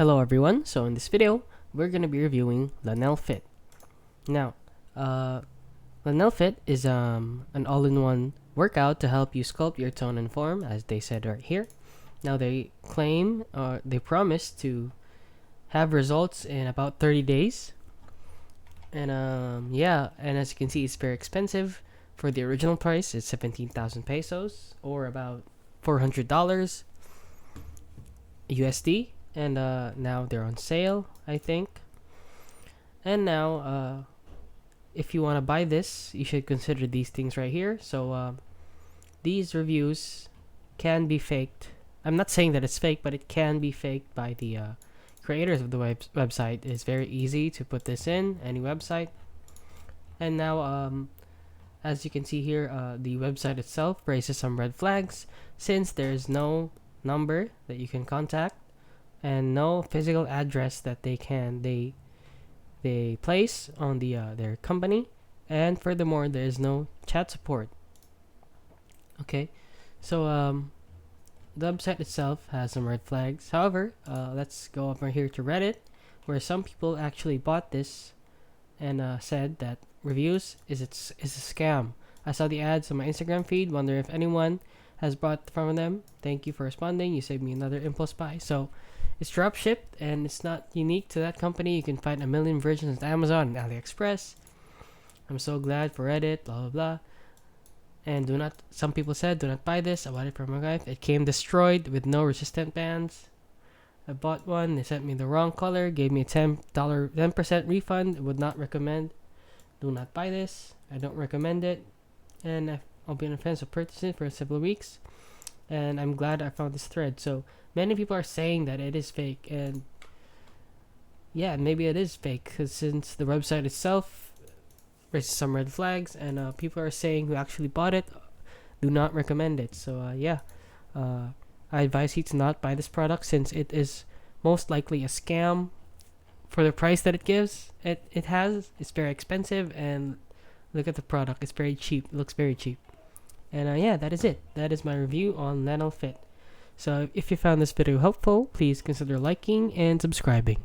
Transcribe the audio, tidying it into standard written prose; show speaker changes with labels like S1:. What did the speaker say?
S1: Hello everyone, so in this video, we're going to be reviewing Lhanel Fit. Now, Lhanel Fit is an all-in-one workout to help you sculpt your tone and form, as they said right here. Now they claim, they promise to have results in about 30 days. And and as you can see, it's very expensive. For the original price, it's 17,000 pesos, or about $400 USD. And now they're on sale, I think. And now, if you want to buy this, you should consider these things right here. So these reviews can be faked. I'm not saying that it's fake, but it can be faked by the creators of the website. It's very easy to put this in any website. And now, as you can see here, the website itself raises some red flags since there's no number that you can contact and no physical address that they place on their company, and furthermore there is no chat support. Okay, so the website itself has some red flags. However, let's go over here to Reddit, where some people actually bought this and said that reviews is a scam. I saw the ads on my Instagram feed, wonder if anyone has bought from them. Thank you for responding, you saved me another impulse buy. So it's drop shipped and it's not unique to that company. You can find a million versions at Amazon and AliExpress. I'm so glad for Reddit, blah blah blah. And some people said, do not buy this. I bought it from my wife. It came destroyed with no resistant bands. I bought one, they sent me the wrong color, gave me a $10% refund. Would not recommend. Do not buy this. I don't recommend it. And I'll be on the fence of purchasing for several weeks. And I'm glad I found this thread. So many people are saying that it is fake, and yeah, maybe it is fake, because since the website itself raises some red flags, and people are saying who actually bought it do not recommend it. So I advise you to not buy this product, since it is most likely a scam for the price that it gives. It's very expensive, and look at the product, it's very cheap. It looks very cheap. And that is it. That is my review on Lhanel Fit. So if you found this video helpful, please consider liking and subscribing.